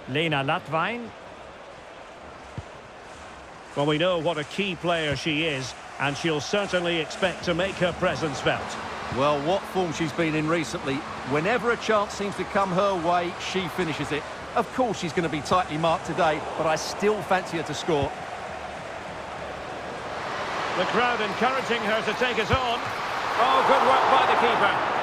Lena Latvain. Well, we know what a key player she is, and she'll certainly expect to make her presence felt. Well, what form she's been in recently. Whenever a chance seems to come her way, she finishes it. Of course she's going to be tightly marked today, but I still fancy her to score. The crowd encouraging her to take it on. Oh, good work by the keeper.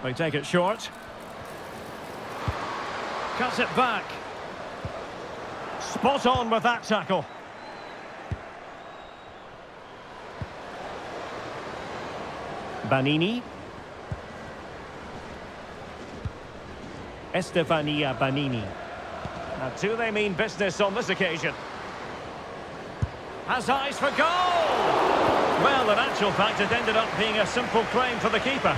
They take it short. Cuts it back. Spot on with that tackle. Banini. Estefania Banini. Now, do they mean business on this occasion? Has eyes for goal! Well, in actual fact, it ended up being a simple claim for the keeper.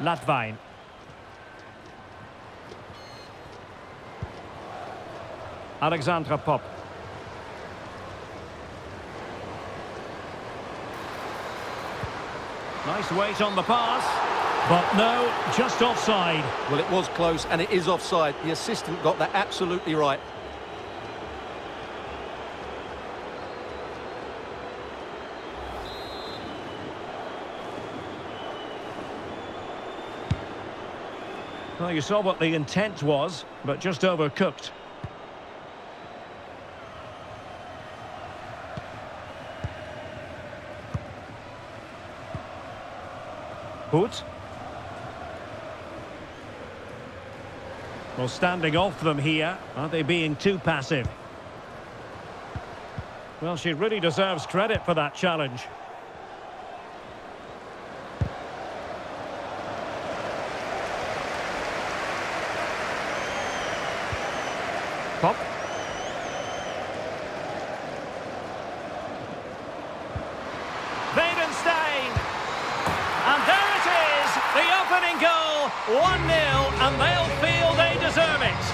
Latvain. Alexandra Popp. Nice weight on the pass. But no, just offside. Well, it was close, and it is offside. The assistant got that absolutely right. Well, you saw what the intent was, but just overcooked. Hoot. Well, standing off them here. Are they being too passive? Well, she really deserves credit for that challenge. Popp. Weidenstein. And there it is, the opening goal, 1-0, and they'll feel they deserve it.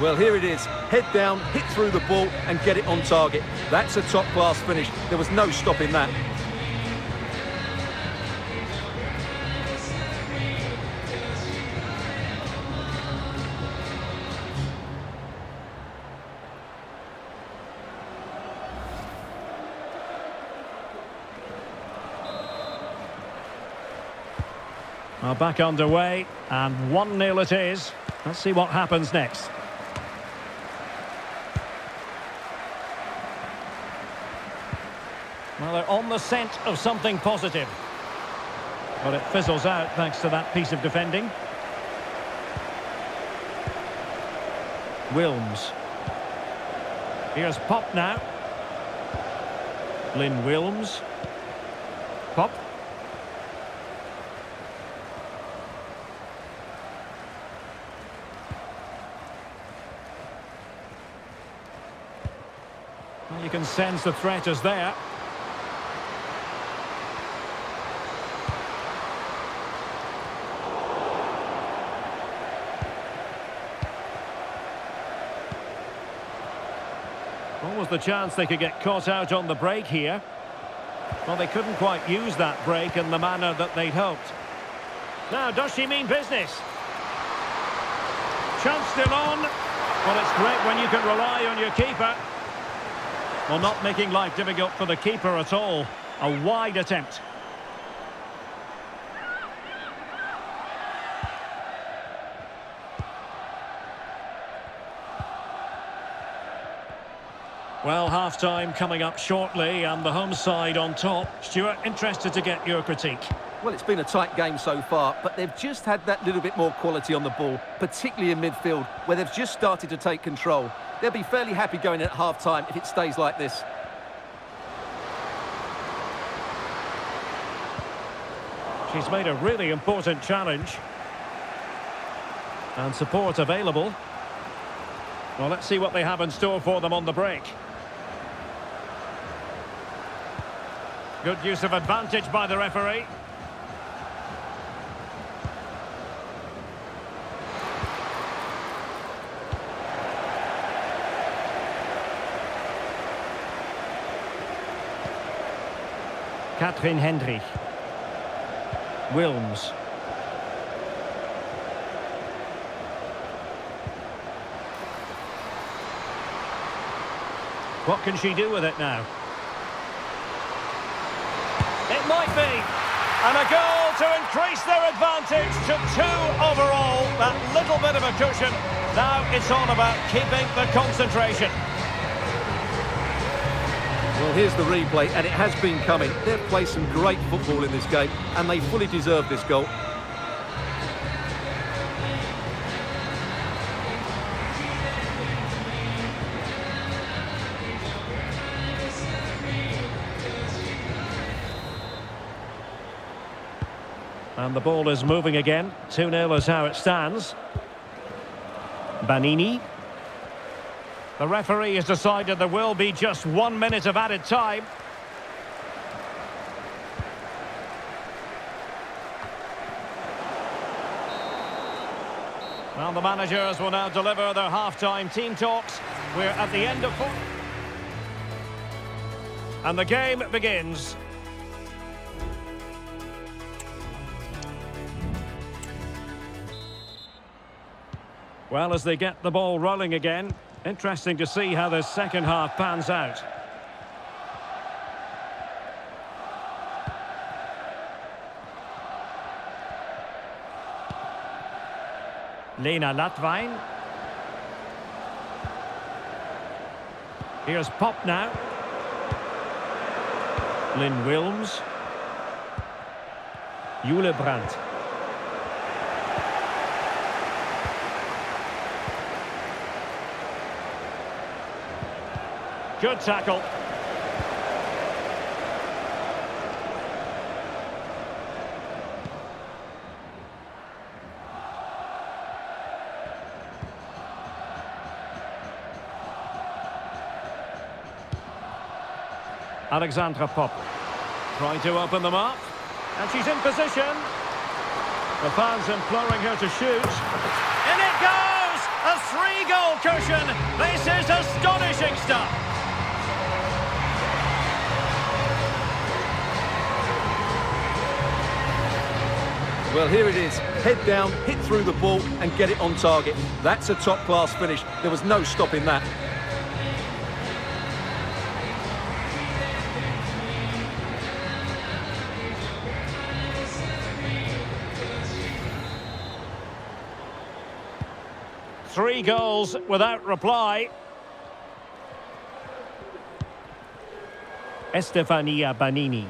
Well, here it is. Head down, hit through the ball and get it on target. That's a top-class finish. There was no stopping that. Well, back underway, and 1-0 it is. Let's see what happens next. Well, they're on the scent of something positive. But it fizzles out thanks to that piece of defending. Wilms. Here's Popp now. Lynn Wilms. Popp. Well, you can sense the threat is there. What was the chance they could get caught out on the break here? Well, they couldn't quite use that break in the manner that they'd hoped. Now, does she mean business? Chance still on. Well, it's great when you can rely on your keeper. Well, not making life difficult for the keeper at all. A wide attempt. Well, half-time coming up shortly and the home side on top. Stuart, interested to get your critique. Well, it's been a tight game so far, but they've just had that little bit more quality on the ball, particularly in midfield, where they've just started to take control. They'll be fairly happy going in at half-time if it stays like this. She's made a really important challenge. And support available. Well, let's see what they have in store for them on the break. Good use of advantage by the referee. Katrin Hendrich. Wilms. What can she do with it now? It might be. And a goal to increase their advantage to 2 overall. That little bit of a cushion. Now it's all about keeping the concentration. Well, here's the replay, and it has been coming. They've played some great football in this game, and they fully deserve this goal. And the ball is moving again. 2-0 is how it stands. Banini. The referee has decided there will be just 1 minute of added time. Well, the managers will now deliver their half-time team talks. We're at the end of 4. And the game begins. Well, as they get the ball rolling again, interesting to see how this second half pans out. Lena Latvain. Here's Pop now. Lynn Wilms. Jule Brandt. Good tackle. Alexandra Pop trying to open them up, and she's in position. The fans imploring her to shoot. In it goes! A 3-goal cushion. This is astonishing stuff. Well, here it is. Head down, hit through the ball and get it on target. That's a top-class finish. There was no stopping that. Three goals without reply. Estefania Banini.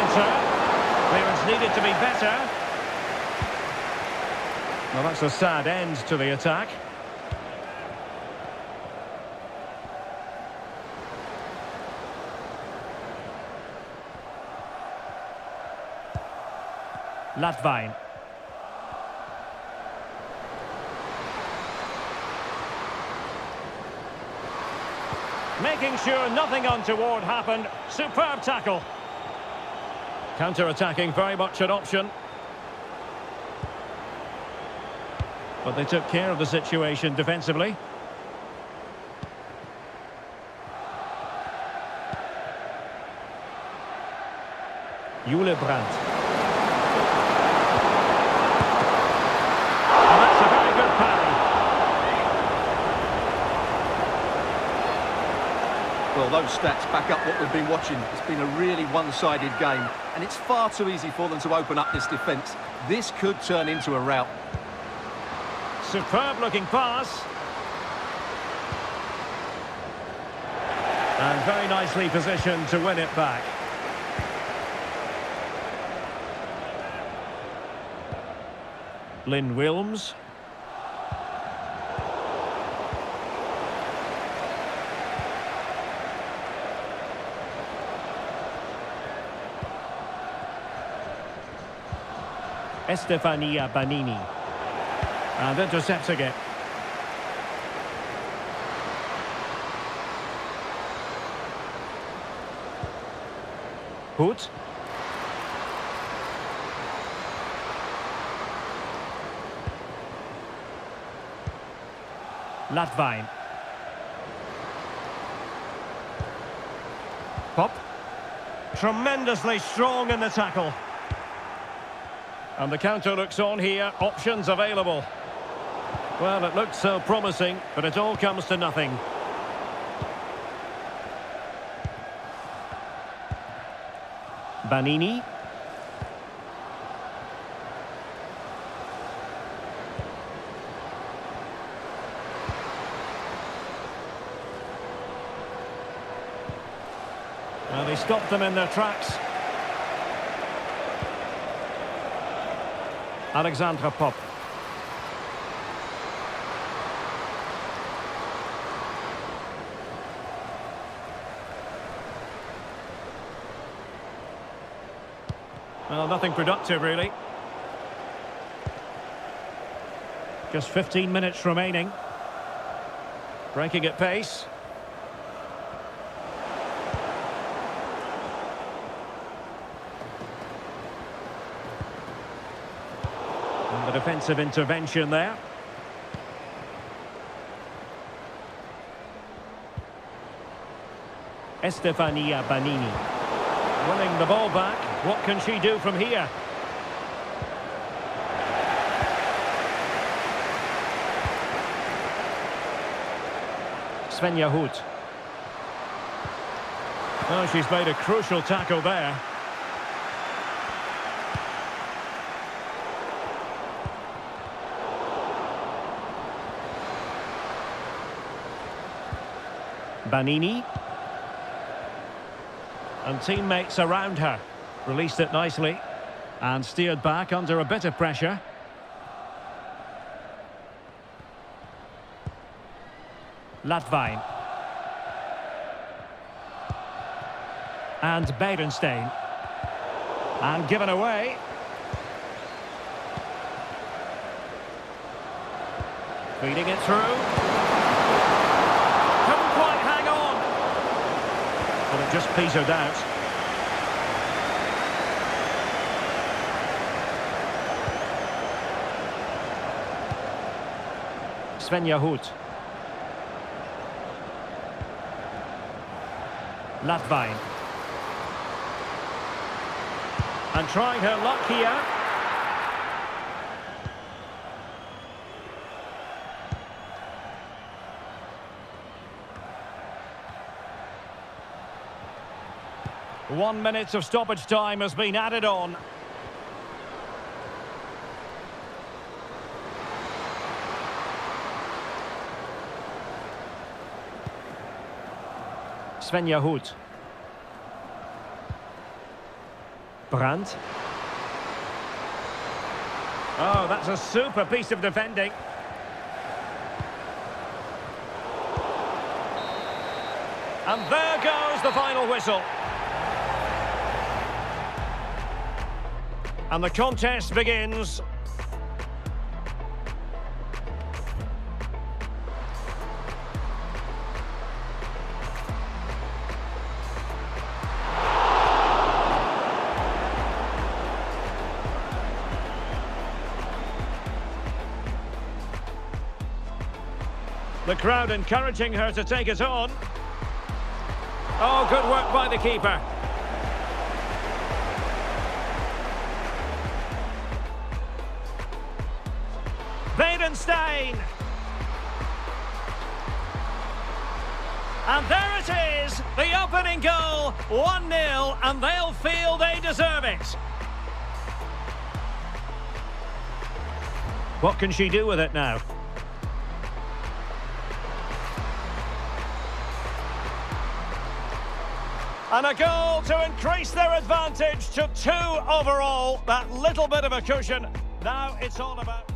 Clearance needed to be better. Well, that's a sad end to the attack. Latvain. Making sure nothing untoward happened. Superb tackle. Counter-attacking, very much an option. But they took care of the situation defensively. Jule Brandt. And that's a very good parry. Well, those stats back up what we've been watching. It's been a really one-sided game, and it's far too easy for them to open up this defence. This could turn into a rout. Superb looking pass. And very nicely positioned to win it back. Lynn Wilms. Estefania Banini. And intercepting it. Hoot. Latvain. Pop. Tremendously strong in the tackle. And the counter looks on here. Options available. Well, it looked so promising, but it all comes to nothing. Banini. Well, he stopped them in their tracks. Alexandra Pop. Well, nothing productive, really. Just 15 minutes remaining. Breaking at pace. And the defensive intervention there. Estefania Banini. Winning the ball back. What can she do from here? Svenja Hoot. Oh, she's made a crucial tackle there. Banini. And teammates around her. Released it nicely. And steered back under a bit of pressure. Latvain. And Berenstein. And given away. Feeding it through. Couldn't quite hang on. But it just petered out. Svenja Hoot. Latvain. And trying her luck here. One minute of stoppage time has been added on. Svenja Hoot. Brandt. Oh, that's a super piece of defending. And there goes the final whistle. And the contest begins. The crowd encouraging her to take it on. Oh, good work by the keeper. Berenstein. And there it is, the opening goal, 1-0, and they'll feel they deserve it. What can she do with it now? And a goal to increase their advantage to 2 overall. That little bit of a cushion. Now it's all about...